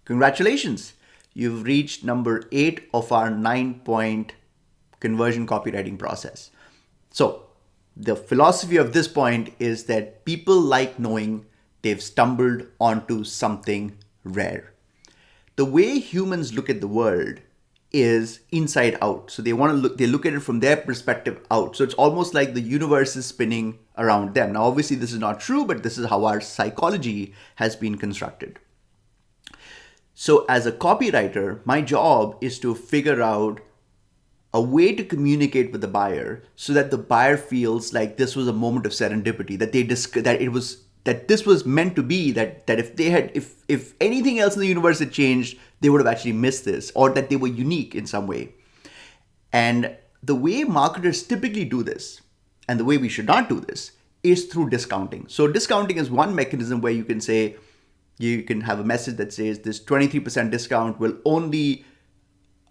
Congratulations! You've reached number 8 of our 9-point conversion copywriting process. So, the philosophy of this point is that people like knowing they've stumbled onto something rare. The way humans look at the world is inside out. So they look at it from their perspective out. So it's almost like the universe is spinning around them. Now, obviously, this is not true, but this is how our psychology has been constructed. So as a copywriter, my job is to figure out a way to communicate with the buyer so that the buyer feels like this was a moment of serendipity, that this was meant to be, that if anything else in the universe had changed, they would have actually missed this, or that they were unique in some way. And the way marketers typically do this, and the way we should not do this, is through discounting. So discounting is one mechanism where you can have a message that says this 23% discount will only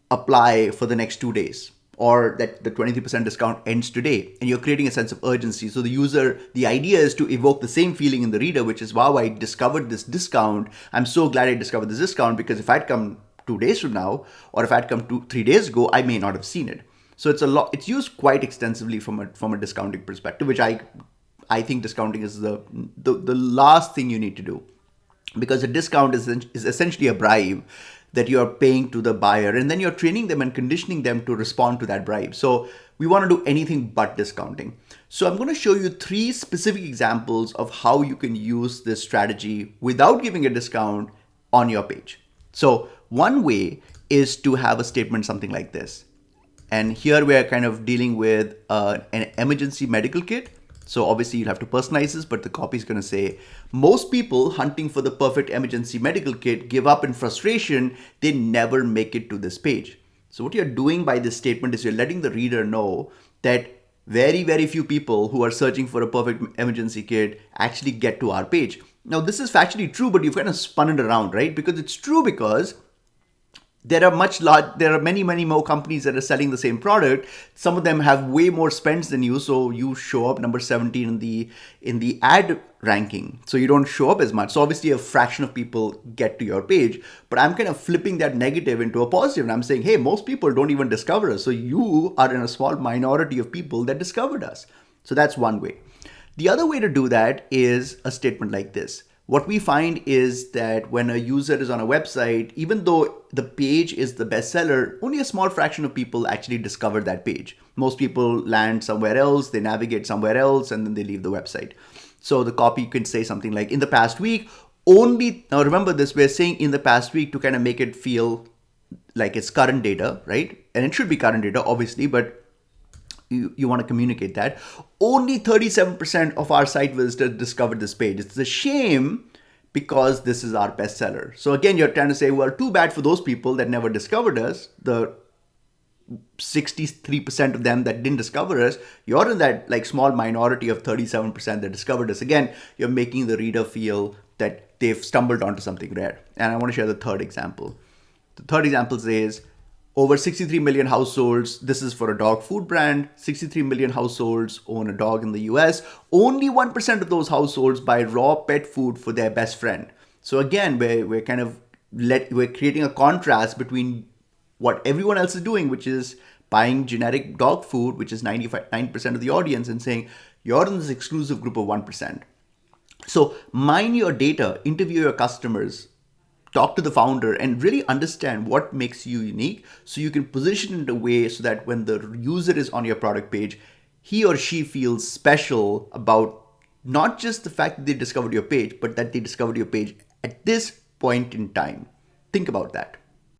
apply for the next 2 days, or that the 23% discount ends today, and you're creating a sense of urgency. So the idea is to evoke the same feeling in the reader, which is, wow, I discovered this discount. I'm so glad I discovered this discount, because if I'd come 2 days from now, or if I'd come 3 days ago, I may not have seen it. So it's used quite extensively from a discounting perspective, which I think discounting is the last thing you need to do, because a discount is essentially a bribe that you're paying to the buyer, and then you're training them and conditioning them to respond to that bribe. So we want to do anything but discounting. So I'm going to show you 3 specific examples of how you can use this strategy without giving a discount on your page. So one way is to have a statement something like this. And here we're kind of dealing with an emergency medical kit. So obviously you'll have to personalize this, but the copy is going to say, most people hunting for the perfect emergency medical kit give up in frustration. They never make it to this page. So what you're doing by this statement is you're letting the reader know that very, very few people who are searching for a perfect emergency kit actually get to our page. Now, this is factually true, but you've kind of spun it around, right? Because it's true, because there are many more companies that are selling the same product. Some of them have way more spends than you, so you show up number 17 in the ad ranking. So you don't show up as much. So obviously a fraction of people get to your page, but I'm kind of flipping that negative into a positive, and I'm saying, hey, most people don't even discover us. So you are in a small minority of people that discovered us. So that's one way. The other way to do that is a statement like this. What we find is that when a user is on a website, even though the page is the bestseller, only a small fraction of people actually discover that page. Most people land somewhere else, they navigate somewhere else, and then they leave the website. So the copy can say something like, in the past week, now remember this, we're saying in the past week to kind of make it feel like it's current data, right? And it should be current data, obviously, but you want to communicate that. Only 37% of our site visitors discovered this page. It's a shame because this is our bestseller. So again, you're trying to say, well, too bad for those people that never discovered us. The 63% of them that didn't discover us, you're in that like small minority of 37% that discovered us. Again, you're making the reader feel that they've stumbled onto something rare. And I want to share the third example. The third example says, over 63 million households, this is for a dog food brand, 63 million households own a dog in the US. Only 1% of those households buy raw pet food for their best friend. So again, we're creating a contrast between what everyone else is doing, which is buying generic dog food, which is 95% of the audience, and saying, you're in this exclusive group of 1%. So mine your data, interview your customers, talk to the founder, and really understand what makes you unique, so you can position it in a way so that when the user is on your product page, he or she feels special about not just the fact that they discovered your page, but that they discovered your page at this point in time. Think about that.